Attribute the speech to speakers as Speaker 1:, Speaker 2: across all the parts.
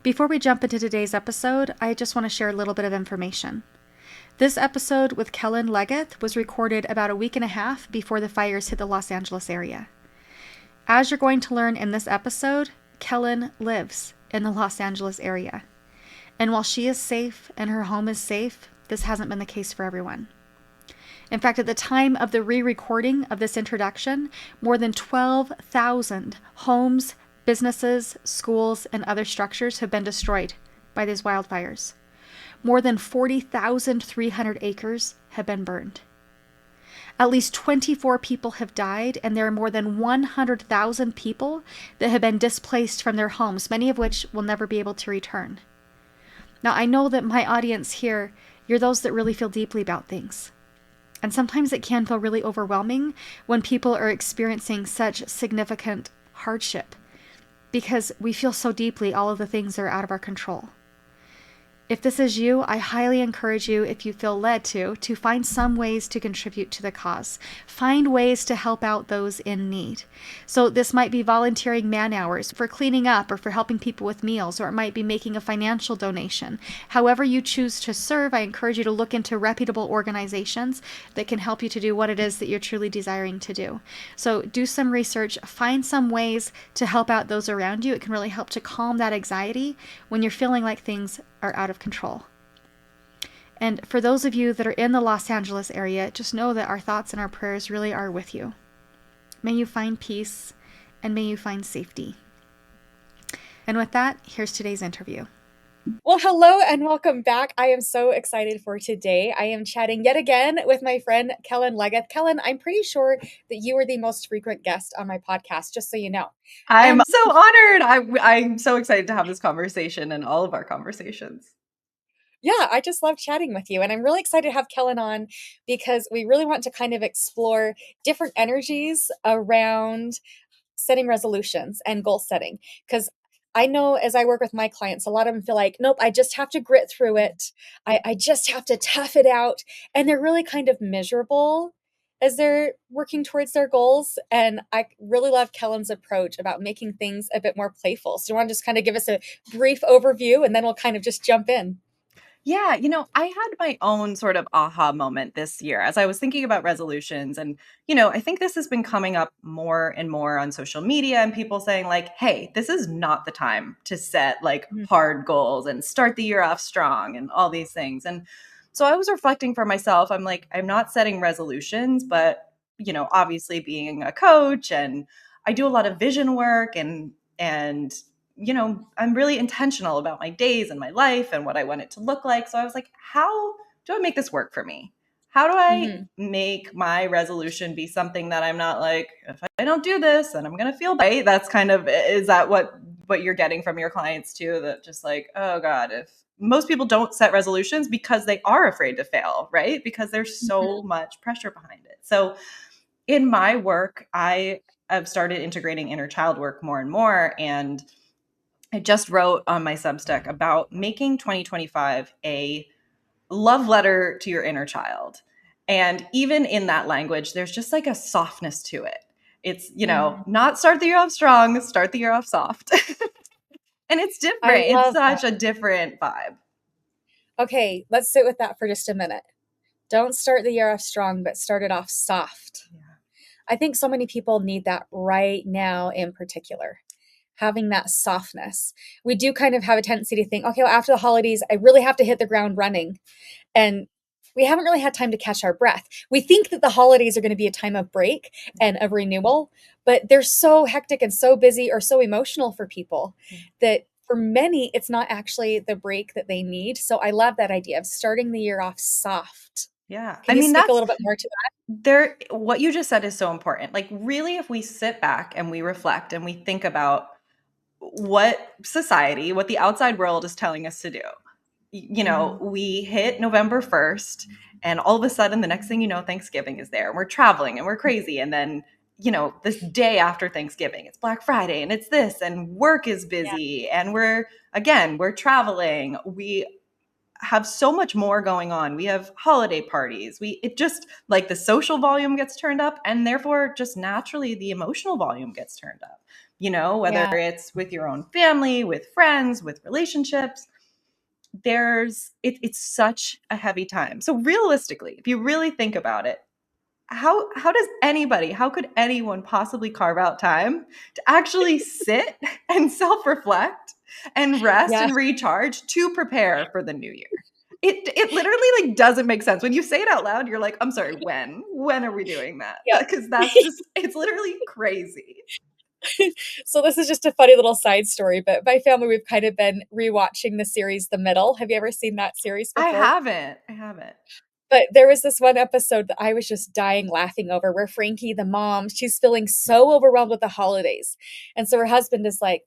Speaker 1: Before we jump into today's episode, I just want to share a little bit of information. This episode with Kellen Leggett was recorded about a week and a half before the fires hit the Los Angeles area. As you're going to learn in this episode, Kellen lives in the Los Angeles area. And while she is safe and her home is safe, this hasn't been the case for everyone. In fact, at the time of the re-recording of this introduction, more than 12,000 homes, businesses, schools, and other structures have been destroyed by these wildfires. More than 40,300 acres have been burned. At least 24 people have died, and there are more than 100,000 people that have been displaced from their homes, many of which will never be able to return. Now, I know that my audience here, you're those that really feel deeply about things. And sometimes it can feel really overwhelming when people are experiencing such significant hardship, because we feel so deeply all of the things that are out of our control. If this is you, I highly encourage you, if you feel led to find some ways to contribute to the cause. Find ways to help out those in need. So this might be volunteering man hours for cleaning up or for helping people with meals, or it might be making a financial donation. However you choose to serve, I encourage you to look into reputable organizations that can help you to do what it is that you're truly desiring to do. So do some research, find some ways to help out those around you. It can really help to calm that anxiety when you're feeling like things are out of control. And for those of you that are in the Los Angeles area, just know that our thoughts and our prayers really are with you. May you find peace and may you find safety. And with that, here's today's interview.
Speaker 2: Well, hello and welcome back. I am so excited for today. I am chatting yet again with my friend Kellen Leggett. Kellen, I'm pretty sure that you are the most frequent guest on my podcast, just so you know.
Speaker 3: I'm so honored. I'm so excited to have this conversation and all of our conversations.
Speaker 2: Yeah, I just love chatting with you. And I'm really excited to have Kellen on because we really want to kind of explore different energies around setting resolutions and goal setting. Because I know as I work with my clients, a lot of them feel like, nope, I just have to grit through it. I just have to tough it out. And they're really kind of miserable as they're working towards their goals. And I really love Kellen's approach about making things a bit more playful. So you want to just kind of give us a brief overview and then we'll kind of just jump in.
Speaker 3: Yeah, I had my own sort of aha moment this year as I was thinking about resolutions. And, I think this has been coming up more and more on social media and people saying, like, hey, this is not the time to set like hard goals and start the year off strong and all these things. And so I was reflecting for myself. I'm like, I'm not setting resolutions, but, obviously being a coach and I do a lot of vision work and I'm really intentional about my days and my life and what I want it to look like. So I was like, how do I make this work for me? How do I make my resolution be something that I'm not like, if I don't do this, then I'm going to feel bad. That's kind of, is that what you're getting from your clients too? That just like, oh God, if most people don't set resolutions because they are afraid to fail, right? Because there's so much pressure behind it. So in my work, I have started integrating inner child work more and more. And I just wrote on my Substack about making 2025 a love letter to your inner child. And even in that language, there's just like a softness to it. It's, not start the year off strong, start the year off soft. And it's different. It's such a different vibe.
Speaker 2: Okay, let's sit with that for just a minute. Don't start the year off strong, but start it off soft. Yeah. I think so many people need that right now in particular. Having that softness. We do kind of have a tendency to think, okay, well, after the holidays, I really have to hit the ground running. And we haven't really had time to catch our breath. We think that the holidays are going to be a time of break and of renewal, but they're so hectic and so busy or so emotional for people that for many, it's not actually the break that they need. So I love that idea of starting the year off soft.
Speaker 3: Yeah.
Speaker 2: Can you speak a little bit more to that?
Speaker 3: What you just said is so important. Like really, if we sit back and we reflect and we think about what society, what the outside world is telling us to do. We hit November 1st and all of a sudden the next thing you know, Thanksgiving is there and we're traveling and we're crazy. And then, this day after Thanksgiving, it's Black Friday and it's this and work is busy and we're traveling. We have so much more going on. We have holiday parties. It just like the social volume gets turned up and therefore just naturally the emotional volume gets turned up. whether
Speaker 2: Yeah.
Speaker 3: it's with your own family, with friends, with relationships. It's such a heavy time. So realistically, if you really think about it, how could anyone possibly carve out time to actually sit and self-reflect and rest
Speaker 2: Yeah.
Speaker 3: and recharge to prepare for the new year? It literally like doesn't make sense. When you say it out loud, you're like, I'm sorry, when are we doing that?
Speaker 2: Yep.
Speaker 3: Because that's just, it's literally crazy.
Speaker 2: So this is just a funny little side story, but my family, we've kind of been rewatching the series The Middle. Have you ever seen that series before?
Speaker 3: I haven't.
Speaker 2: But there was this one episode that I was just dying laughing over where Frankie, the mom, she's feeling so overwhelmed with the holidays. And so her husband is like,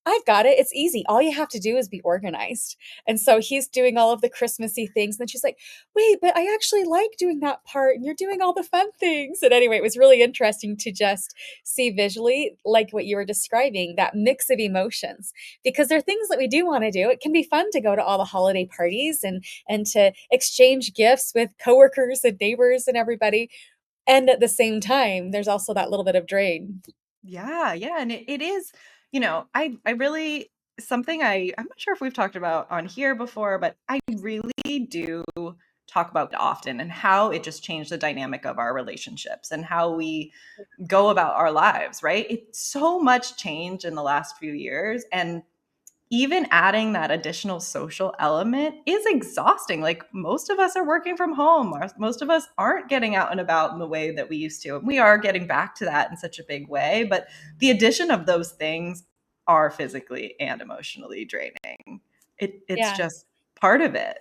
Speaker 2: I've got it. It's easy. All you have to do is be organized. And so he's doing all of the Christmassy things. And then she's like, wait, but I actually like doing that part. And you're doing all the fun things. And anyway, it was really interesting to just see visually, like what you were describing, that mix of emotions, because there are things that we do want to do. It can be fun to go to all the holiday parties and to exchange gifts with coworkers and neighbors and everybody. And at the same time, there's also that little bit of drain.
Speaker 3: Yeah, yeah, and it is, I really, something I'm not sure if we've talked about on here before, but I really do talk about it often, and how it just changed the dynamic of our relationships and how we go about our lives, right? It's so much change in the last few years, and even adding that additional social element is exhausting. Like, most of us are working from home. Most of us aren't getting out and about in the way that we used to. And we are getting back to that in such a big way. But the addition of those things are physically and emotionally draining. It's
Speaker 2: Yeah.
Speaker 3: just part of it.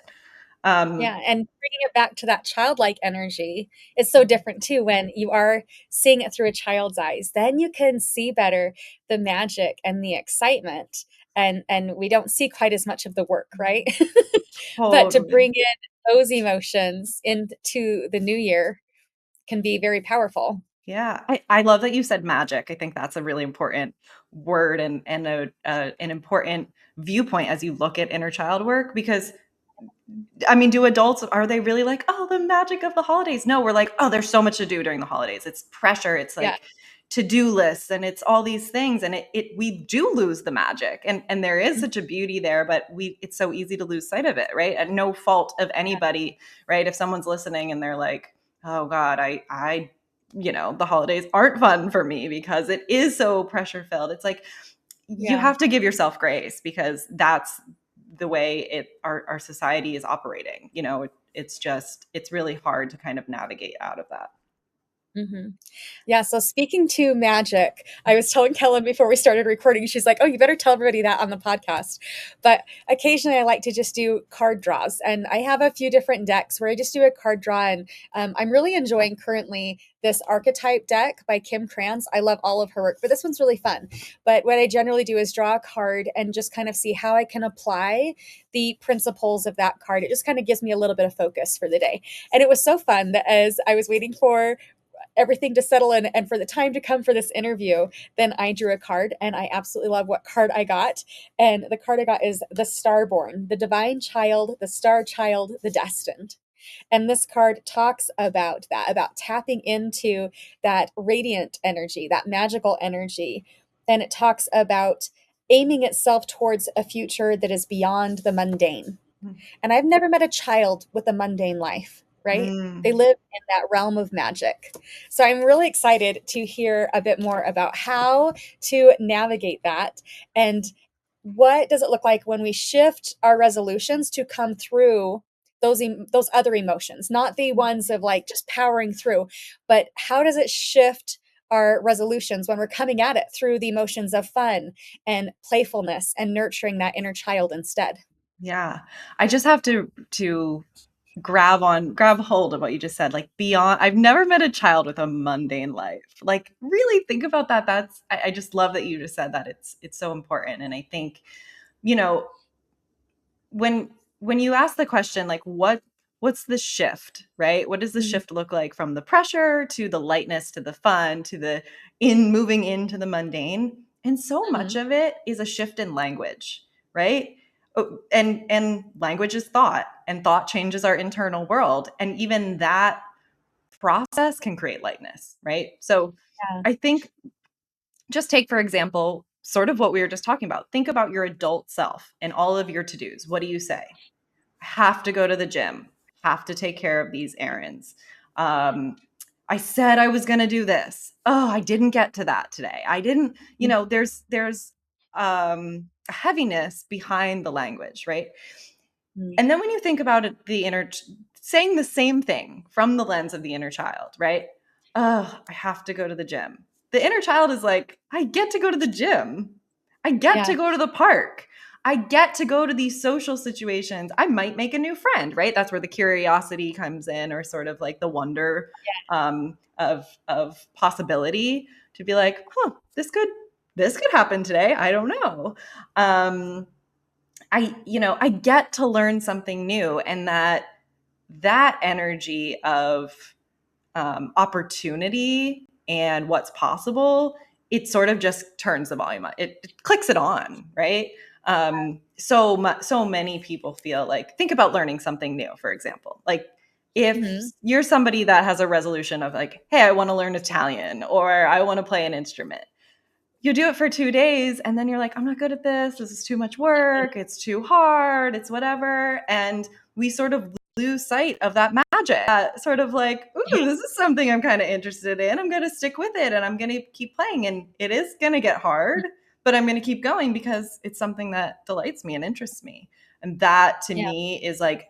Speaker 2: Yeah, and bringing it back to that childlike energy is so different too when you are seeing it through a child's eyes. Then you can see better the magic and the excitement, and we don't see quite as much of the work, right? But to
Speaker 3: Totally.
Speaker 2: bring in those emotions into the new year can be very powerful.
Speaker 3: Yeah, I love that you said magic. I think that's a really important word, and an important viewpoint as you look at inner child work, because I mean, do adults, are they really like, oh, the magic of the holidays? No, we're like, oh, there's so much to do during the holidays. It's pressure. It's
Speaker 2: Yeah.
Speaker 3: like to-do lists, and it's all these things. And we do lose the magic. And there is such a beauty there, but it's so easy to lose sight of it, right? At no fault of anybody, right? If someone's listening and they're like, oh God, the holidays aren't fun for me because it is so pressure filled. It's like, you
Speaker 2: Yeah.
Speaker 3: have to give yourself grace, because that's the way our society is operating. It's really hard to kind of navigate out of that.
Speaker 2: Mhm. Yeah, so speaking to magic, I was telling Kellen before we started recording, she's like, "Oh, you better tell everybody that on the podcast." But occasionally I like to just do card draws, and I have a few different decks where I just do a card draw, and I'm really enjoying currently this archetype deck by Kim Krans. I love all of her work, but this one's really fun. But what I generally do is draw a card and just kind of see how I can apply the principles of that card. It just kind of gives me a little bit of focus for the day. And it was so fun that as I was waiting for everything to settle in and for the time to come for this interview, then I drew a card, and I absolutely love what card I got. And the card I got is the Starborn, the divine child, the star child, the destined. And this card talks about that, about tapping into that radiant energy, that magical energy. And it talks about aiming itself towards a future that is beyond the mundane. And I've never met a child with a mundane life, right? They
Speaker 3: Mm.
Speaker 2: live in that realm of magic. So I'm really excited to hear a bit more about how to navigate that, and what does it look like when we shift our resolutions to come through those other emotions, not the ones of like just powering through, but how does it shift our resolutions when we're coming at it through the emotions of fun and playfulness and nurturing that inner child instead.
Speaker 3: Yeah. I just have to grab hold of what you just said. Like, beyond, I've never met a child with a mundane life. Like, really think about that. I just love that you just said that. It's so important. And I think, you know, when you ask the question, like, what's the shift, right? What does the
Speaker 2: Mhm.
Speaker 3: shift look like from the pressure to the lightness to the fun to the in moving into the mundane? And so much
Speaker 2: Mhm.
Speaker 3: of it is a shift in language, right? And language is thought, and thought changes our internal world, and even that process can create lightness, right? So
Speaker 2: Yeah.
Speaker 3: I think just take, for example, sort of what we were just talking about. Think about your adult self and all of your to-dos. What do you say? I have to go to the gym, have to take care of these errands. I said I was going to do this. Oh, I didn't get to that today. I didn't, there's a heaviness behind the language, right? And then when you think about it, saying the same thing from the lens of the inner child, right? Oh, I have to go to the gym. The inner child is like, I get to go to the gym. I get to go to the park. I get to go to these social situations. I might make a new friend, right? That's where the curiosity comes in, or sort of like the wonder of possibility, to be like, huh, this could happen today. I don't know. I get to learn something new, and that energy of opportunity and what's possible, it sort of just turns the volume up. It clicks it on, right? So many people feel like, think about learning something new, for example. Like, if you're somebody that has a resolution of like, hey, I want to learn Italian, or I want to play an instrument, you do it for 2 days and then you're like, I'm not good at this. This is too much work. It's too hard. It's whatever. And we sort of lose sight of that magic. Sort of like, ooh, this is something I'm kind of interested in. I'm going to stick with it and I'm going to keep playing. And it is going to get hard, but I'm going to keep going because it's something that delights me and interests me. And that to me is like,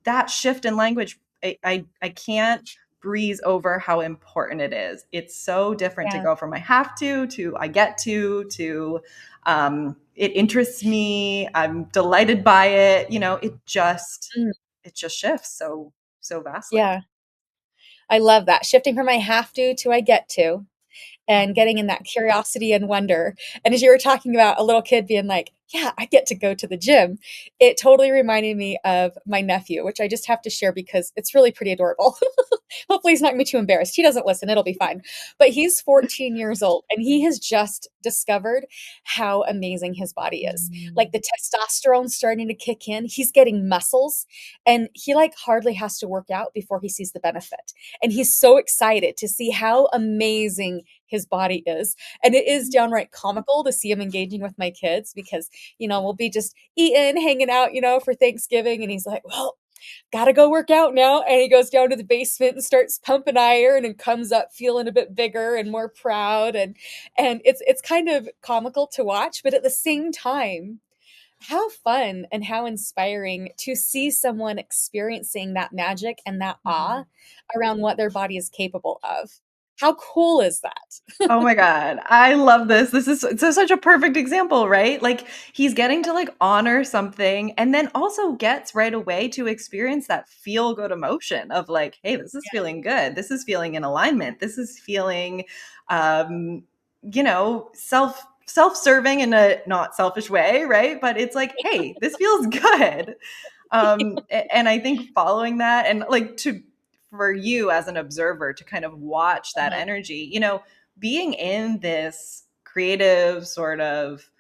Speaker 3: that shift in language. I can't breeze over how important it is. It's so different to go from I have to I get to it interests me. I'm delighted by it. It just shifts so vastly.
Speaker 2: Yeah. I love that. Shifting from I have to I get to, and getting in that curiosity and wonder. And as you were talking about a little kid being like, yeah, I get to go to the gym, it totally reminded me of my nephew, which I just have to share because it's really pretty adorable. Hopefully he's not gonna be too embarrassed. He doesn't listen, it'll be fine. But he's 14 years old and he has just discovered how amazing his body is. Like the testosterone's starting to kick in. He's getting muscles and he like hardly has to work out before he sees the benefit. And he's so excited to see how amazing his body is. And it is downright comical to see him engaging with my kids because, we'll be just eating, hanging out, for Thanksgiving. And he's like, well, gotta go work out now. And he goes down to the basement and starts pumping iron and comes up feeling a bit bigger and more proud. And it's kind of comical to watch, but at the same time, how fun and how inspiring to see someone experiencing that magic and that awe around what their body is capable of. How cool is that?
Speaker 3: Oh my God. I love this. This is such a perfect example, right? Like, he's getting to like honor something and then also gets right away to experience that feel good emotion of like, hey, this is feeling good. This is feeling in alignment. This is feeling, self-serving in a not selfish way, right? But it's like, hey, this feels good. And I think following that, and like, for you as an observer to kind of watch that energy, being in this creative sort of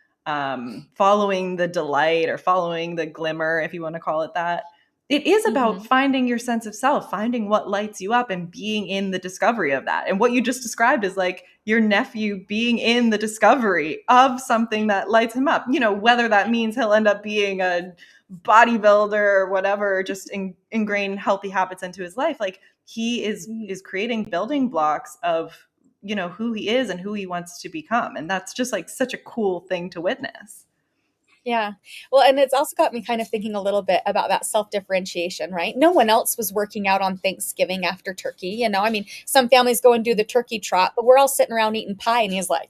Speaker 3: following the delight or following the glimmer, if you want to call it that, it is about finding your sense of self, finding what lights you up and being in the discovery of that. And what you just described is like your nephew being in the discovery of something that lights him up, whether that means he'll end up being a bodybuilder or whatever, just ingrain healthy habits into his life. Like, he is creating building blocks of who he is and who he wants to become, and that's just like such a cool thing to witness.
Speaker 2: Yeah. Well, and it's also got me kind of thinking a little bit about that self-differentiation, right? No one else was working out on Thanksgiving after turkey. I mean, some families go and do the turkey trot, but we're all sitting around eating pie. And he's like,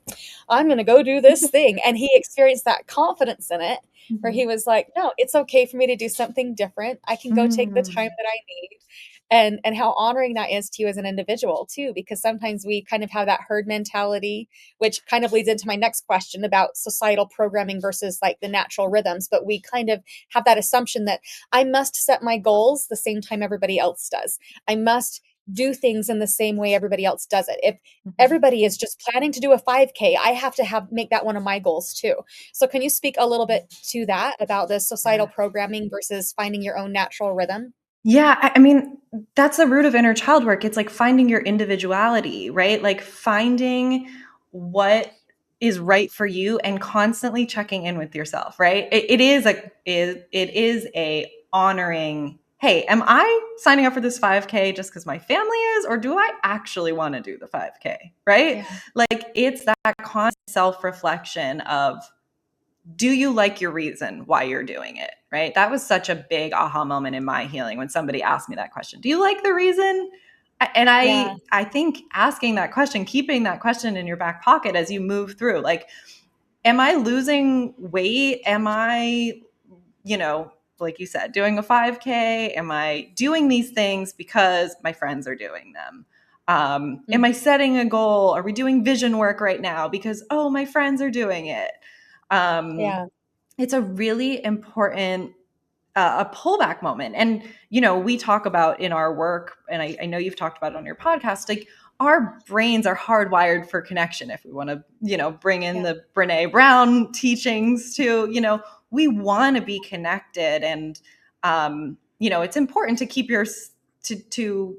Speaker 2: I'm going to go do this thing. And he experienced that confidence in it where he was like, no, it's okay for me to do something different. I can go take the time that I need. And how honoring that is to you as an individual too, because sometimes we kind of have that herd mentality, which kind of leads into my next question about societal programming versus like the natural rhythms. But we kind of have that assumption that I must set my goals the same time everybody else does. I must do things in the same way everybody else does it. If everybody is just planning to do a 5K, I have to make that one of my goals too. So can you speak a little bit to that about the societal programming versus finding your own natural rhythm?
Speaker 3: Yeah, I mean, that's the root of inner child work. It's like finding your individuality, right? Like finding what is right for you, and constantly checking in with yourself, right? It is a honoring, hey, am I signing up for this 5K just because my family is, or do I actually want to do the 5K, right?
Speaker 2: Yeah.
Speaker 3: Like, it's that constant self-reflection of, do you like your reason why you're doing it, right? That was such a big aha moment in my healing when somebody asked me that question. Do you like the reason? And
Speaker 2: Yeah.
Speaker 3: I think asking that question, keeping that question in your back pocket as you move through, like, am I losing weight? Am I, like you said, doing a 5K? Am I doing these things because my friends are doing them? Am I setting a goal? Are we doing vision work right now because, oh, my friends are doing it?
Speaker 2: Yeah.
Speaker 3: It's a really important a pullback moment. And, we talk about in our work, and I know you've talked about it on your podcast, like, our brains are hardwired for connection. If we want to, bring in the Brene Brown teachings too, we want to be connected. And, it's important to keep to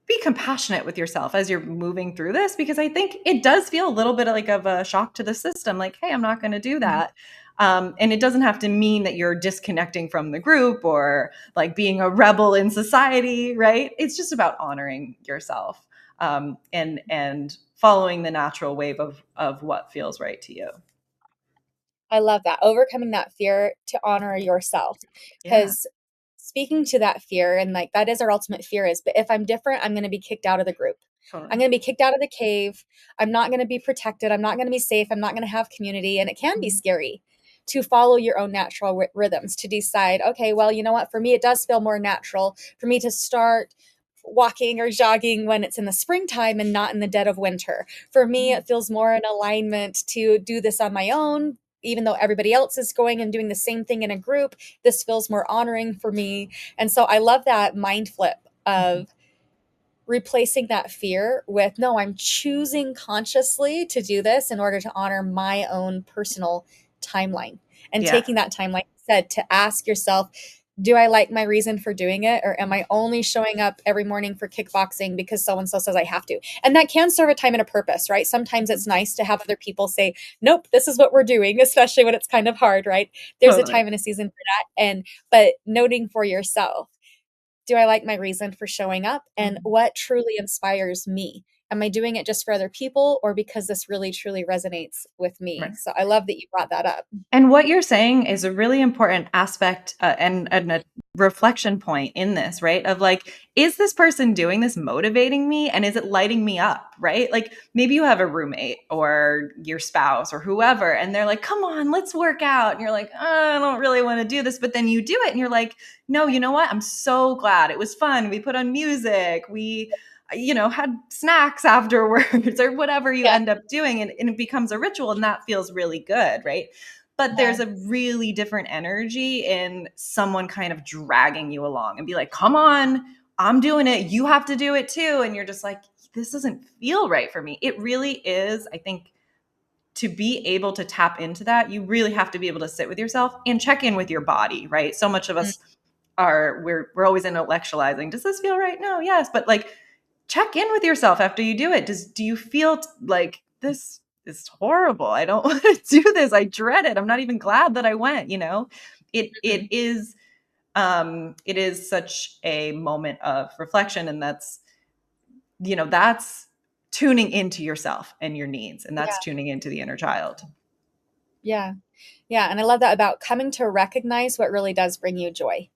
Speaker 3: be compassionate with yourself as you're moving through this, because I think it does feel a little bit like of a shock to the system. Like, hey, I'm not going to do that. And it doesn't have to mean that you're disconnecting from the group or like being a rebel in society, right? It's just about honoring yourself, and following the natural wave of what feels right to you.
Speaker 2: I love that. Overcoming that fear to honor yourself.
Speaker 3: Yeah,
Speaker 2: Because speaking to that fear, and like that is our ultimate fear is, but if I'm different, I'm going to be kicked out of the group. I'm
Speaker 3: totally.
Speaker 2: going to be kicked out of the cave. I'm not going to be protected. I'm not going to be safe. I'm not going to have community. And it can be scary to follow your own natural rhythms, to decide, okay, well, you know what? For me, it does feel more natural for me to start walking or jogging when it's in the springtime and not in the dead of winter. For me, it feels more in alignment to do this on my own. Even though everybody else is going and doing the same thing in a group, this feels more honoring for me. And so I love that mind flip of replacing that fear with, no, I'm choosing consciously to do this in order to honor my own personal timeline. And
Speaker 3: Yeah,
Speaker 2: taking that time, like you said, to ask yourself, do I like my reason for doing it? Or am I only showing up every morning for kickboxing because so and so says I have to? And that can serve a time and a purpose, right? Sometimes it's nice to have other people say, nope, this is what we're doing, especially when it's kind of hard, right? There's a
Speaker 3: totally.
Speaker 2: time and a season for that. But noting for yourself, do I like my reason for showing up? And what truly inspires me? Am I doing it just for other people or because this really truly resonates with me?
Speaker 3: Right.
Speaker 2: So I love that you brought that up.
Speaker 3: And what you're saying is a really important aspect, and a reflection point in this, right? Of like, is this person doing this motivating me, and is it lighting me up, right? Like, maybe you have a roommate or your spouse or whoever, and they're like, come on, let's work out. And you're like, oh, I don't really want to do this. But then you do it and you're like, no, you know what? I'm so glad. It was fun. We put on music. We had snacks afterwards or whatever you
Speaker 2: Yeah.
Speaker 3: end up doing. And it becomes a ritual, and that feels really good, right? But
Speaker 2: Yeah.
Speaker 3: there's a really different energy in someone kind of dragging you along and be like, come on, I'm doing it. You have to do it too. And you're just like, this doesn't feel right for me. It really is, I think, to be able to tap into that, you really have to be able to sit with yourself and check in with your body, right? So much of us we're always intellectualizing. Does this feel right? No, yes. But like, check in with yourself after you do it. Do you feel like this is horrible? I don't want to do this. I dread it. I'm not even glad that I went, it is it is such a moment of reflection, and that's tuning into yourself and your needs, and that's
Speaker 2: Yeah.
Speaker 3: tuning into the inner child.
Speaker 2: Yeah. Yeah. And I love that about coming to recognize what really does bring you joy.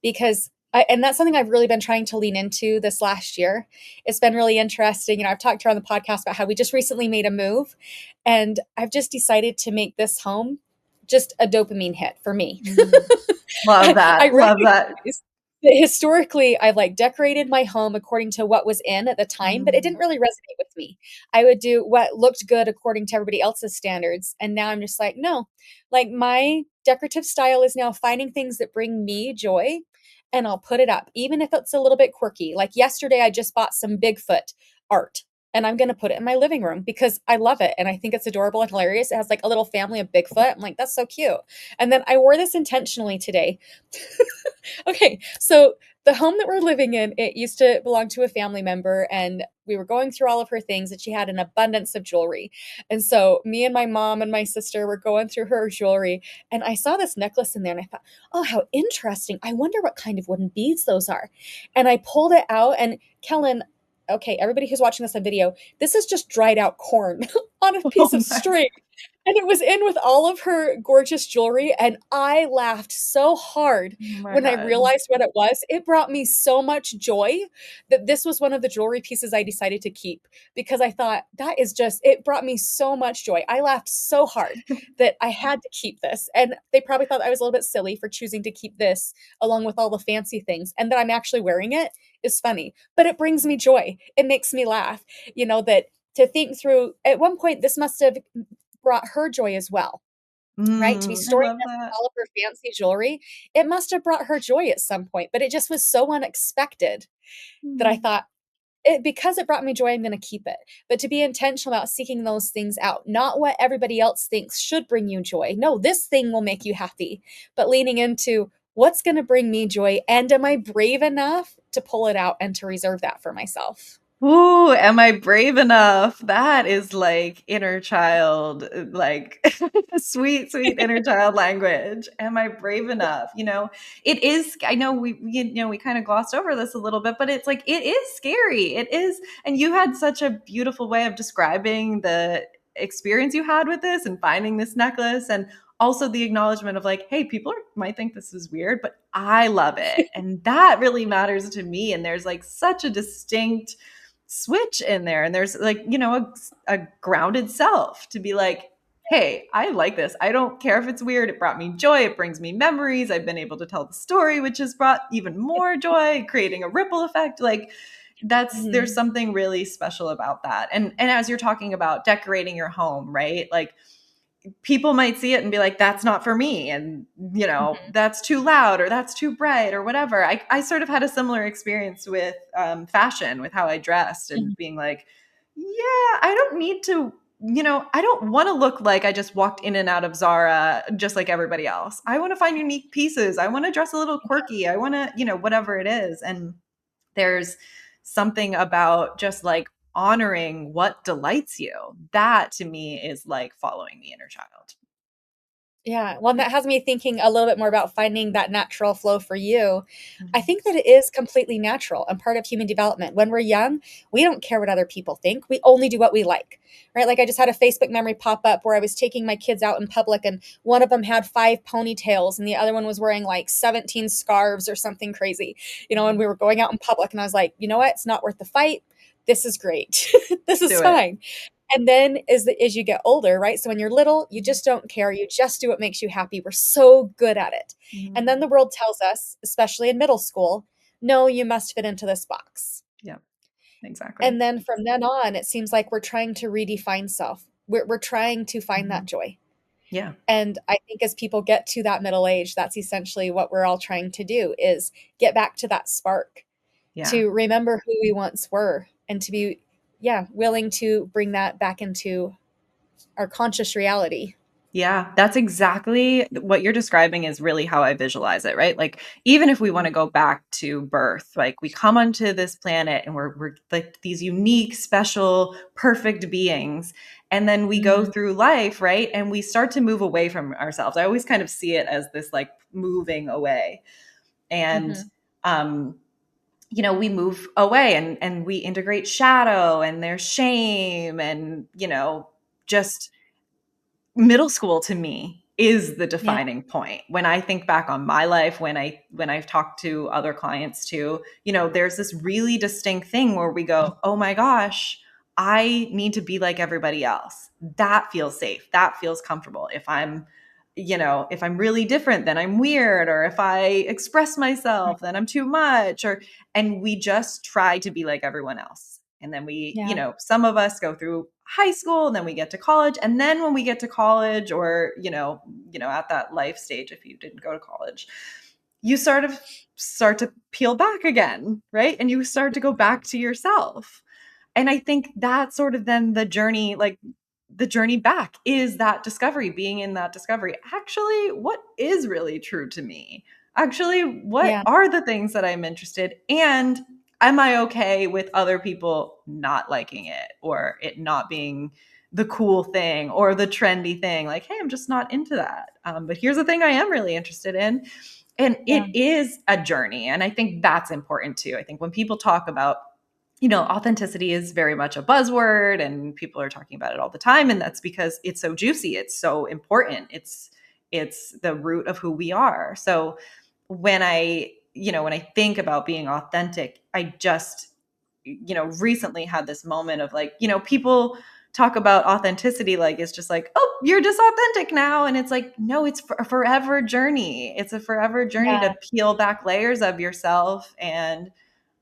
Speaker 2: Because and that's something I've really been trying to lean into this last year. It's been really interesting. I've talked to her on the podcast about how we just recently made a move, and I've just decided to make this home just a dopamine hit for me.
Speaker 3: Love
Speaker 2: I
Speaker 3: that. Love that.
Speaker 2: recognize that historically I've like decorated my home according to what was in at the time, but it didn't really resonate with me. I would do what looked good according to everybody else's standards. And now I'm just like, no, like my decorative style is now finding things that bring me joy, and I'll put it up, even if it's a little bit quirky. Like yesterday, I just bought some Bigfoot art, and I'm going to put it in my living room because I love it. And I think it's adorable and hilarious. It has like a little family of Bigfoot. I'm like, that's so cute. And then I wore this intentionally today. Okay, so the home that we're living in, it used to belong to a family member, and we were going through all of her things, and she had an abundance of jewelry. And so me and my mom and my sister were going through her jewelry, and I saw this necklace in there, and I thought, oh, how interesting. I wonder what kind of wooden beads those are. And I pulled it out, and Kellen, okay, everybody who's watching this on video, this is just dried out corn on a
Speaker 3: Oh
Speaker 2: piece of
Speaker 3: my,
Speaker 2: string. And it was in with all of her gorgeous jewelry. And I laughed so hard
Speaker 3: oh my
Speaker 2: when I
Speaker 3: God.
Speaker 2: realized what it was. It brought me so much joy that this was one of the jewelry pieces I decided to keep, because I thought that is just, it brought me so much joy. I laughed so hard that I had to keep this. And they probably thought I was a little bit silly for choosing to keep this along with all the fancy things. And that I'm actually wearing it is funny, but it brings me joy. It makes me laugh, that to think through, at one point, this must have brought her joy as well, right? To be
Speaker 3: I
Speaker 2: storing
Speaker 3: love
Speaker 2: this with
Speaker 3: that.
Speaker 2: all of her fancy jewelry, it must have brought her joy at some point, but it just was so unexpected that I
Speaker 3: Mm.
Speaker 2: thought, because it brought me joy, I'm going to keep it. But to be intentional about seeking those things out, not what everybody else thinks should bring you joy. No, this thing will make you happy, but leaning into what's going to bring me joy, and am I brave enough to pull it out and to reserve that for myself?
Speaker 3: Ooh, am I brave enough? That is like inner child, like sweet, sweet inner child language. Am I brave enough? It is, I know we kind of glossed over this a little bit, but it's like, it is scary. It is. And you had such a beautiful way of describing the experience you had with this and finding this necklace, and also the acknowledgement of like, hey, people might think this is weird, but I love it. And that really matters to me. And there's like such a distinct switch in there, and there's like a grounded self to be like, hey, I like this. I don't care if it's weird. It brought me joy. It brings me memories. I've been able to tell the story, which has brought even more joy, creating a ripple effect. Like, there's
Speaker 2: Mhm.
Speaker 3: something really special about that. And as you're talking about decorating your home, right? Like, people might see it and be like, that's not for me. And,
Speaker 2: Mhm.
Speaker 3: that's too loud or that's too bright or whatever. I sort of had a similar experience with fashion, with how I dressed, and
Speaker 2: Mhm.
Speaker 3: being like, yeah, I don't need to, I don't want to look like I just walked in and out of Zara just like everybody else. I want to find unique pieces. I want to dress a little quirky. I want to, whatever it is. And there's something about just like honoring what delights you. That to me is like following the inner child.
Speaker 2: Yeah, well, and that has me thinking a little bit more about finding that natural flow for you. I
Speaker 3: Mhm.
Speaker 2: think that it is completely natural and part of human development. When we're young, we don't care what other people think. We only do what we like, right? Like I just had a Facebook memory pop up where I was taking my kids out in public, and one of them had 5 ponytails and the other one was wearing like 17 scarves or something crazy, and we were going out in public, and I was like, you know what? It's not worth the fight. This is great. This is
Speaker 3: Do it.
Speaker 2: fine. And then as you get older, right? So when you're little, you just don't care. You just do what makes you happy. We're so good at it. And then
Speaker 3: Mhm.
Speaker 2: the world tells us, especially in middle school, no, you must fit into this box.
Speaker 3: Yeah, exactly.
Speaker 2: And then from then on, it seems like we're trying to redefine self. We're trying to find that
Speaker 3: Mhm.
Speaker 2: joy.
Speaker 3: Yeah.
Speaker 2: And I think as people get to that middle age, that's essentially what we're all trying to do, is get back to that spark,
Speaker 3: Yeah.
Speaker 2: to remember who we once were, and to be, yeah, willing to bring that back into our conscious reality.
Speaker 3: Yeah, that's exactly what you're describing is really how I visualize it, right? Like, even if we want to go back to birth, like we come onto this planet and we're like these unique, special, perfect beings. And then we go
Speaker 2: Mhm.
Speaker 3: through life, right? And we start to move away from ourselves. I always kind of see it as this like moving away. And
Speaker 2: Mhm.
Speaker 3: um we move away, and we integrate shadow, and there's shame, and just middle school to me is the
Speaker 2: Yeah.
Speaker 3: defining point. When I think back on my life, when I've talked to other clients too, there's this really distinct thing where we go, oh my gosh, I need to be like everybody else. That feels safe, that feels comfortable. If I'm really different, then I'm weird, or if I express myself, then I'm too much, and we just try to be like everyone else. And then
Speaker 2: Yeah.
Speaker 3: some of us go through high school, and then we get to college. And then when we get to college, or, at that life stage, if you didn't go to college, you sort of start to peel back again, right? And you start to go back to yourself. And I think that's sort of then the journey, like the journey back is that discovery, being in that discovery. Actually, what is really true to me? actually, what
Speaker 2: Yeah.
Speaker 3: are the things that I'm interested in? And am I okay with other people not liking it or it not being the cool thing or the trendy thing? Like, hey, I'm just not into that. But here's the thing I am really interested in. And
Speaker 2: Yeah.
Speaker 3: it is a journey. And I think that's important too. I think when people talk about, authenticity is very much a buzzword and people are talking about it all the time. And that's because it's so juicy. It's so important. It's the root of who we are. So when I think about being authentic, I just, recently had this moment of like, people talk about authenticity like it's just like, oh, you're just authentic now. And it's like, no, it's a forever journey. It's a forever journey
Speaker 2: Yeah.
Speaker 3: to peel back layers of yourself and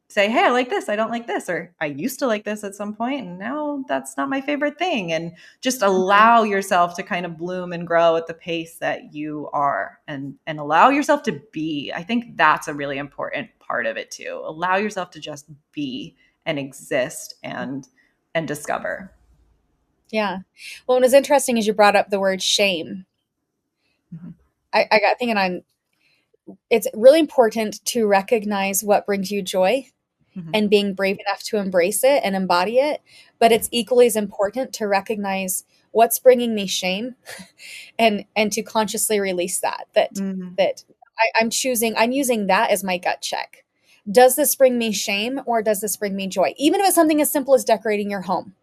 Speaker 3: say, hey, I like this, I don't like this, or I used to like this at some point and now that's not my favorite thing. And just
Speaker 2: Mhm.
Speaker 3: allow yourself to kind of bloom and grow at the pace that you are, and allow yourself to be. I think that's a really important part of it too. Allow yourself to just be and exist and discover.
Speaker 2: Yeah. Well, what was interesting is you brought up the word shame.
Speaker 3: Mhm.
Speaker 2: I got thinking it's really important to recognize what brings you joy
Speaker 3: Mhm.
Speaker 2: and being brave enough to embrace it and embody it. But
Speaker 3: Yeah.
Speaker 2: it's equally as important to recognize what's bringing me shame and to consciously release
Speaker 3: Mhm.
Speaker 2: that I'm using that as my gut check. Does this bring me shame or does this bring me joy? Even if it's something as simple as decorating your home.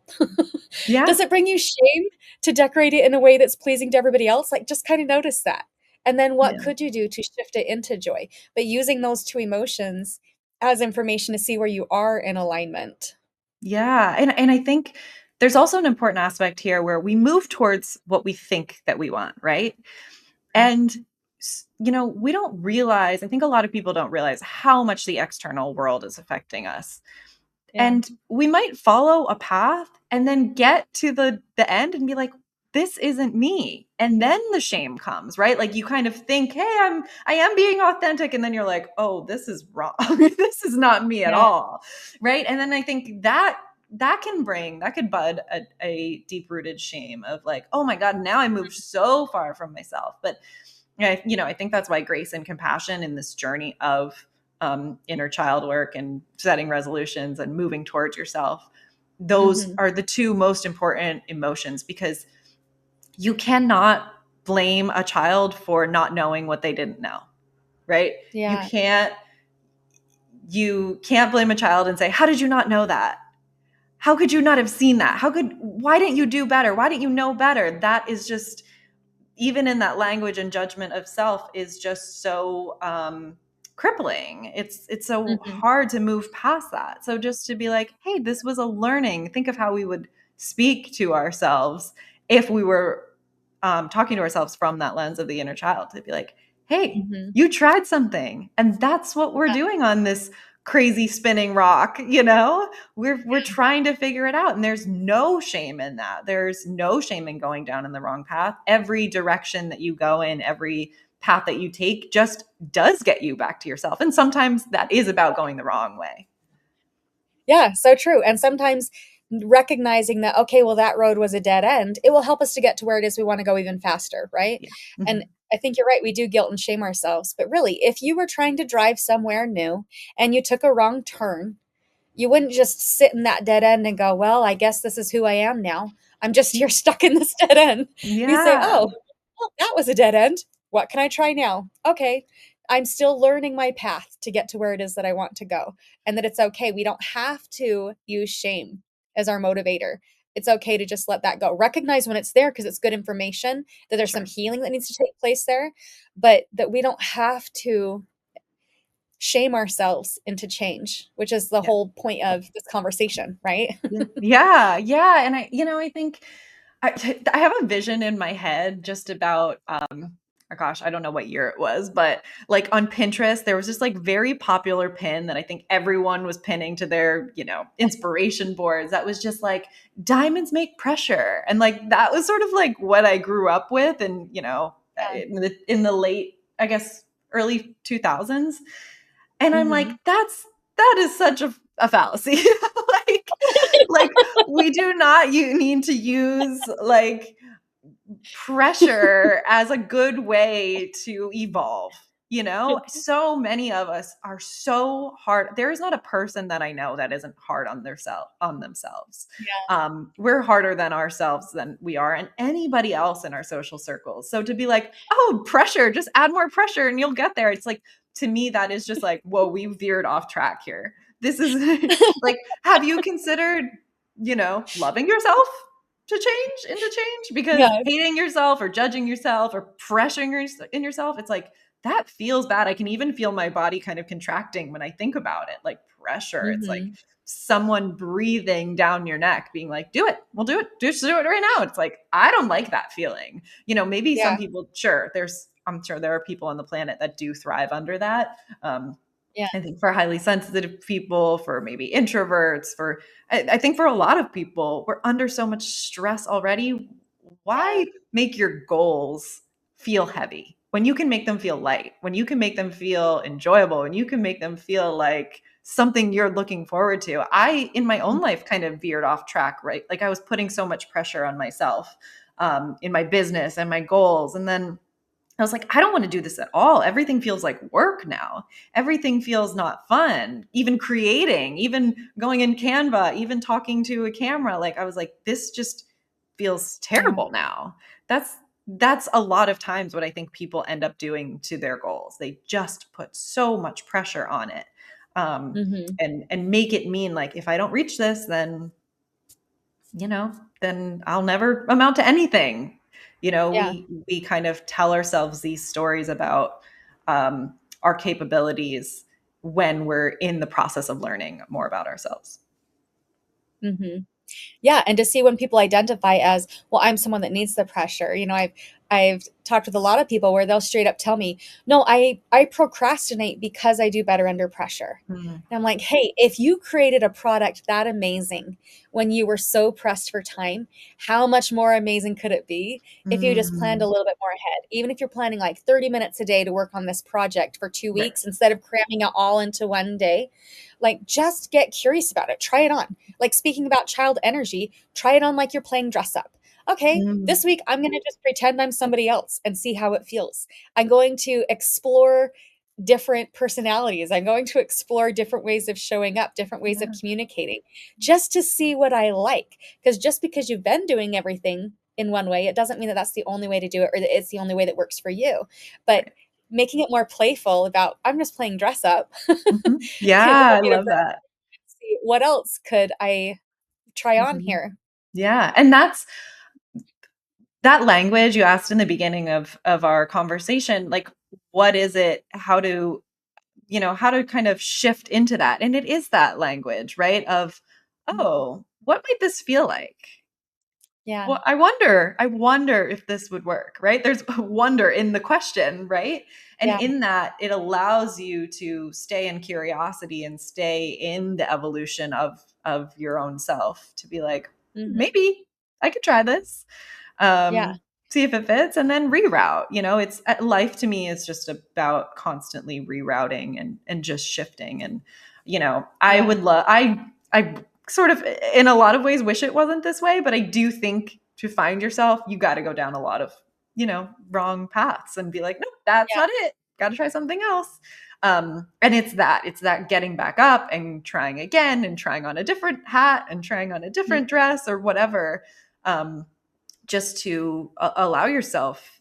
Speaker 3: Yeah.
Speaker 2: Does it bring you shame to decorate it in a way that's pleasing to everybody else? Like, just kind of notice that. And then what
Speaker 3: Yeah.
Speaker 2: could you do to shift it into joy? But using those two emotions as information to see where you are in alignment.
Speaker 3: Yeah. And I think there's also an important aspect here where we move towards what we think that we want, right? And we don't realize, I think a lot of people don't realize how much the external world is affecting us.
Speaker 2: Yeah.
Speaker 3: And we might follow a path and then get to the end and be like, this isn't me. And then the shame comes, right? Like you kind of think, hey, I am being authentic. And then you're like, oh, this is wrong. This is not me at
Speaker 2: Yeah.
Speaker 3: all. Right. And then I think that could bud a deep rooted shame of like, oh my God, now I moved so far from myself. But I think that's why grace and compassion in this journey of inner child work and setting resolutions and moving towards yourself, those
Speaker 2: Mhm.
Speaker 3: are the two most important emotions, because you cannot blame a child for not knowing what they didn't know, right? You
Speaker 2: Yeah.
Speaker 3: can't you can't blame a child and say, how did you not know that? How could you not have seen that? Why didn't you do better? Why didn't you know better? That is just, even in that language and judgment of self, is just so crippling. It's so
Speaker 2: Mhm.
Speaker 3: hard to move past that. So just to be like, hey, this was a learning. Think of how we would speak to ourselves if we were talking to ourselves from that lens of the inner child. To be like, hey,
Speaker 2: Mhm.
Speaker 3: you tried something, and that's what we're
Speaker 2: Yeah.
Speaker 3: doing on this crazy spinning rock. We're trying to figure it out, and there's no shame in that. There's no shame in going down in the wrong path. Every direction that you go in, every path that you take just does get you back to yourself, and sometimes that is about going the wrong way.
Speaker 2: Yeah, so true. And sometimes recognizing that, okay, well, that road was a dead end, it will help us to get to where it is we want to go even faster, right?
Speaker 3: Yeah.
Speaker 2: And
Speaker 3: Mhm.
Speaker 2: I think you're right. We do guilt and shame ourselves. But really, if you were trying to drive somewhere new and you took a wrong turn, you wouldn't just sit in that dead end and go, well, I guess this is who I am now. I'm just here stuck in this dead end. You say,
Speaker 3: Yeah.
Speaker 2: oh, well, that was a dead end. What can I try now? Okay. I'm still learning my path to get to where it is that I want to go, and that it's okay. We don't have to use shame as our motivator. It's okay to just let that go. Recognize when it's there because it's good information, that there's some
Speaker 3: Sure.
Speaker 2: healing that needs to take place there, but that we don't have to shame ourselves into change, which is the
Speaker 3: Yeah.
Speaker 2: whole point of this conversation, right?
Speaker 3: Yeah. Yeah. Yeah. And I think I have a vision in my head just about, oh gosh, I don't know what year it was, but like on Pinterest, there was this like very popular pin that I think everyone was pinning to their, inspiration boards. That was just like, diamonds make pressure. And like, that was sort of like what I grew up with. And,
Speaker 2: Yeah.
Speaker 3: in the late, I guess, early 2000s. And I'm like,
Speaker 2: Mhm.
Speaker 3: that is such a fallacy. like we do not, you need to use like pressure as a good way to evolve. So many of us are so hard. There is not a person that I know that isn't hard on themselves.
Speaker 2: Yeah.
Speaker 3: We're harder than ourselves than we are and anybody else in our social circles. So to be like, oh, pressure, just add more pressure and you'll get there. It's like, to me, that is just like, whoa, we veered off track here. This is like, have you considered, loving yourself to change into change? Because
Speaker 2: Yeah.
Speaker 3: hating yourself or judging yourself or pressuring in yourself, it's like, that feels bad. I can even feel my body kind of contracting when I think about it, like pressure. It's like
Speaker 2: Mm-hmm.
Speaker 3: someone breathing down your neck, being like, do it, we'll do it, just do it right now. It's like, I don't like that feeling. Maybe some
Speaker 2: Yeah.
Speaker 3: people, sure, I'm sure there are people on the planet that do thrive under that.
Speaker 2: Yeah.
Speaker 3: I think for highly sensitive people, for maybe introverts, I think for a lot of people, we're under so much stress already.
Speaker 2: Yeah.
Speaker 3: Why make your goals feel heavy when you can make them feel light, when you can make them feel enjoyable, when you can make them feel like something you're looking forward to? I, in my own life, kind of veered off track, right? Like I was putting so much pressure on myself in my business and my goals. And then I was like, I don't want to do this at all. Everything feels like work now. Everything feels not fun. Even creating, even going in Canva, even talking to a camera. Like I was like, this just feels
Speaker 2: Yeah.
Speaker 3: terrible now. That's a lot of times what I think people end up doing to their goals. They just put so much pressure on it.
Speaker 2: Mm-hmm.
Speaker 3: And make it mean like, if I don't reach this, then I'll never amount to anything.
Speaker 2: Yeah.
Speaker 3: We kind of tell ourselves these stories about our capabilities when we're in the process of learning more about ourselves.
Speaker 2: Mm-hmm. Yeah, and to see when people identify as, well, I'm someone that needs the pressure. I've talked with a lot of people where they'll straight up tell me, "No, I procrastinate because I do better under pressure."
Speaker 3: Mm,
Speaker 2: And I'm like, "Hey, if you created a product that amazing when you were so pressed for time, how much more amazing could it be if you just planned a
Speaker 3: mm,
Speaker 2: little bit more ahead? Even if you're planning like 30 minutes a day to work on this project for 2
Speaker 3: right.
Speaker 2: weeks instead of cramming it all into one day, like just get curious about it. Try it on. Like speaking about child energy, try it on like you're playing dress up. Okay,
Speaker 3: Mm,
Speaker 2: this week I'm going to just pretend I'm somebody else and see how it feels. I'm going to explore different personalities. I'm going to explore different ways of showing up, different ways of
Speaker 3: yeah.
Speaker 2: communicating, just to see what I like. Because just because you've been doing everything in one way, it doesn't mean that that's the only way to do it or that it's the only way that works for you. But
Speaker 3: Right.
Speaker 2: making it more playful about, I'm just playing dress up,
Speaker 3: Mhm.
Speaker 2: can
Speaker 3: Yeah, I
Speaker 2: help you to
Speaker 3: love that.
Speaker 2: see what else could I try on
Speaker 3: Mhm.
Speaker 2: here.
Speaker 3: Yeah, and that's that language you asked in the beginning of our conversation. Like, what is it? How to kind of shift into that? And it is that language, right? Of, oh, what might this feel like?
Speaker 2: Yeah.
Speaker 3: Well, I wonder if this would work, right? There's wonder in the question, right? And
Speaker 2: Yeah.
Speaker 3: in that, it allows you to stay in curiosity and stay in the evolution of your own self, to be like,
Speaker 2: Hmm.
Speaker 3: maybe I could try this.
Speaker 2: Yeah.
Speaker 3: See if it fits, and then reroute. It's life to me is just about constantly rerouting and just shifting. And I
Speaker 2: Yeah.
Speaker 3: would love I sort of, in a lot of ways, wish it wasn't this way, but I do think to find yourself, you got to go down a lot of wrong paths and be like, nope, that's
Speaker 2: Yeah.
Speaker 3: not it, got to try something else. And it's that getting back up and trying again and trying on a different hat and trying on a different dress or whatever, just to allow yourself.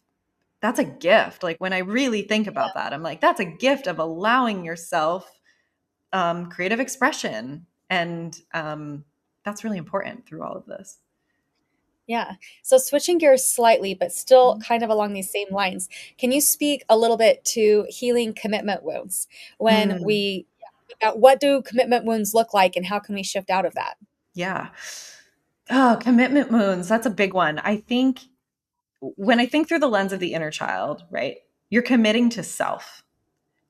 Speaker 3: That's a gift. Like, when I really think about that, I'm like, that's a gift of allowing yourself creative expression. And that's really important through all of this.
Speaker 2: Yeah. So switching gears slightly, but still kind of along these same lines, can you speak a little bit to healing commitment wounds when
Speaker 3: Mm,
Speaker 2: what do commitment wounds look like and how can we shift out of that?
Speaker 3: yeah. Oh, commitment wounds. That's a big one. I think when I think through the lens of the inner child, right? You're committing to self.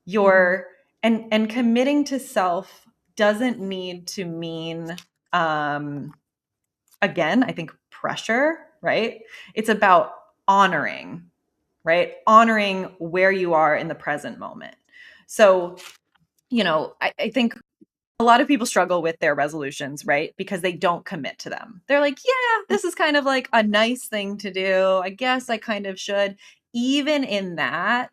Speaker 2: Hmm.
Speaker 3: You're and committing to self doesn't need to mean um again, I think pressure, right? It's about honoring, right? Honoring where you are in the present moment. So, I think a lot of people struggle with their resolutions, right? Because they don't commit to them. They're like, yeah, this is kind of like a nice thing to do. I guess I kind of should. Even in that,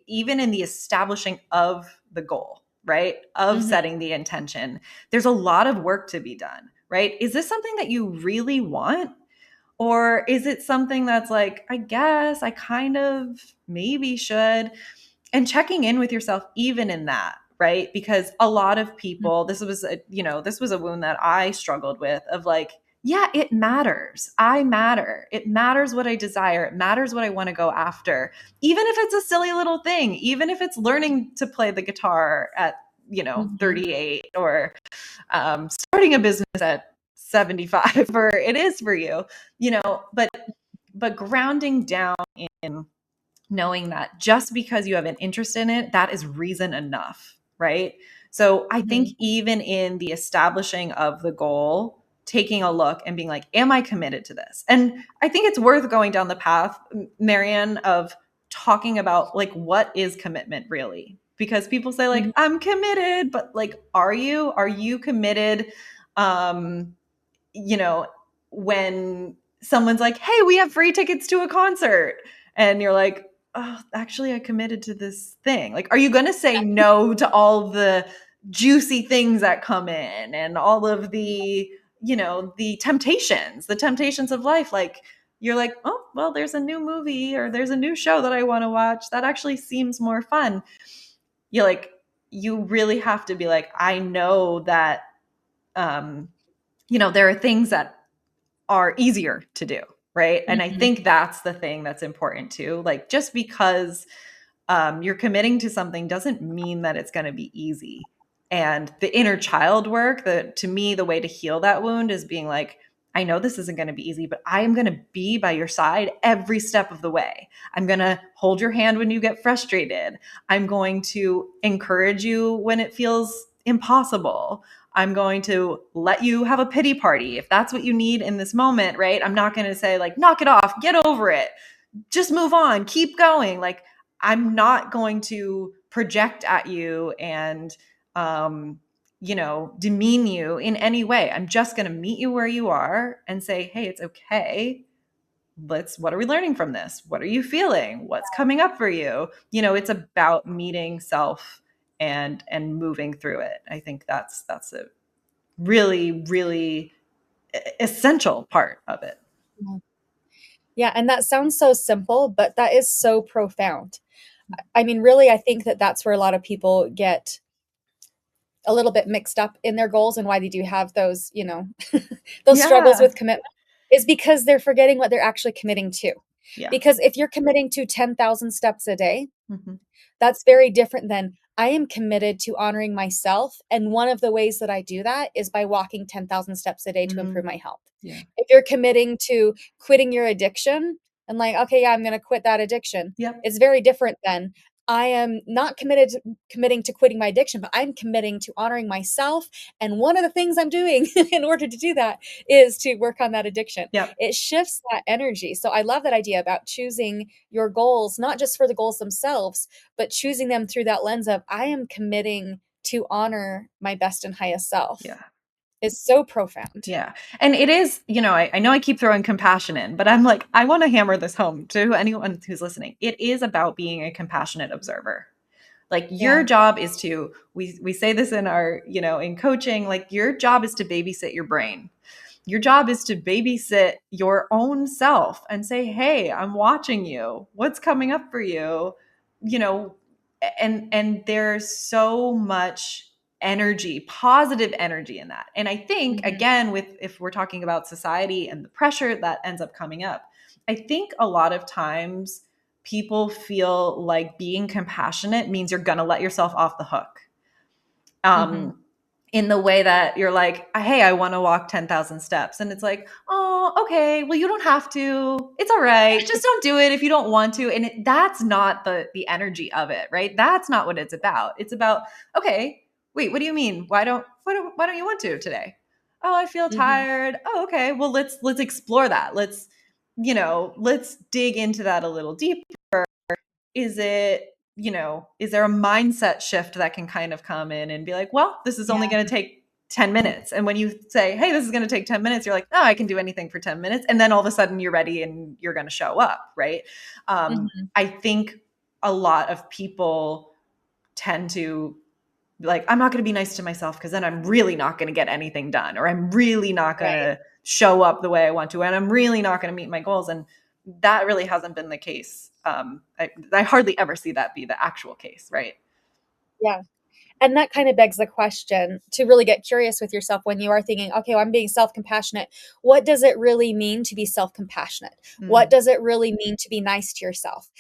Speaker 3: even in the establishing of the goal, right? Of setting the intention, there's a lot of work to be done, right? Is this something that you really want? Or is it something that's like, I guess I kind of maybe should? And checking in with yourself even in that, right? Because a lot of people, this was a wound that I struggled with, of like, yeah, it matters. I matter. It matters what I desire. It matters what I want to go after. Even if it's a silly little thing, even if it's learning to play the guitar at 38, or starting a business at 75, or it is for you, but grounding down in knowing that just because you have an interest in it, that is reason enough, right? So I think even in the establishing of the goal, taking a look and being like, am I committed to this? And I think it's worth going down the path, Marianne, of talking about like, what is commitment really? Because people say like, I'm committed, but like, are you committed? When someone's like, hey, we have free tickets to a concert, and you're like, oh, actually I committed to this thing. Like, are you going to say no to all the juicy things that come in and all of the, the temptations of life? Like, you're like, oh, well, there's a new movie or there's a new show that I want to watch that actually seems more fun. You're like, you really have to be like, I know that, there are things that are easier to do, right? And I think that's the thing that's important too. Like, just because you're committing to something doesn't mean that it's going to be easy. And the inner child work, to me, the way to heal that wound is being like, I know this isn't going to be easy, but I am going to be by your side every step of the way. I'm going to hold your hand when you get frustrated. I'm going to encourage you when it feels impossible. I'm going to let you have a pity party if that's what you need in this moment, right? I'm not going to say like, knock it off, get over it, just move on, keep going. Like, I'm not going to project at you and, demean you in any way. I'm just going to meet you where you are and say, hey, it's okay. What are we learning from this? What are you feeling? What's coming up for you? It's about meeting self and moving through it. I think that's a really, really essential part of it.
Speaker 2: Yeah, and that sounds so simple, but that is so profound. I mean, really, I think that that's where a lot of people get a little bit mixed up in their goals, and why they do have those, those struggles with commitment, is because they're forgetting what they're actually committing to. Yeah. Because if you're committing to 10,000 steps a day, that's very different than, I am committed to honoring myself. And one of the ways that I do that is by walking 10,000 steps a day to improve my health. Yeah. If you're committing to quitting your addiction and like, okay, yeah, I'm going to quit that addiction. Yep. It's very different than, I am not committing to quitting my addiction, but I'm committing to honoring myself. And one of the things I'm doing in order to do that is to work on that addiction. Yep. It shifts that energy. So I love that idea about choosing your goals, not just for the goals themselves, but choosing them through that lens of, I am committing to honor my best and highest self. Yeah. Is so profound.
Speaker 3: Yeah. And it is, I know I keep throwing compassion in, but I'm like, I want to hammer this home to anyone who's listening. It is about being a compassionate observer. Like, your job is to, we say this in our, in coaching, like, your job is to babysit your brain. Your job is to babysit your own self and say, hey, I'm watching you. What's coming up for you? And there's so much energy, positive energy in that. And I think, again, if we're talking about society and the pressure that ends up coming up, I think a lot of times people feel like being compassionate means you're going to let yourself off the hook. In the way that you're like, hey, I want to walk 10,000 steps. And it's like, oh, okay, well, you don't have to. It's all right. Just don't do it if you don't want to. And that's not the energy of it, right? That's not what it's about. It's about, okay, wait, what do you mean? Why don't you want to today? Oh, I feel tired. Oh, okay. Well, let's explore that. Let's dig into that a little deeper. Is there a mindset shift that can kind of come in and be like, well, this is only going to take 10 minutes. And when you say, hey, this is going to take 10 minutes, you're like, oh, I can do anything for 10 minutes. And then all of a sudden you're ready and you're going to show up. Right. I think a lot of people tend to like, I'm not going to be nice to myself because then I'm really not going to get anything done, or I'm really not going to show up the way I want to, and I'm really not going to meet my goals. And that really hasn't been the case. I hardly ever see that be the actual case, right?
Speaker 2: Yeah. And that kind of begs the question to really get curious with yourself when you are thinking, okay, well, I'm being self-compassionate. What does it really mean to be self-compassionate? What does it really mean to be nice to yourself?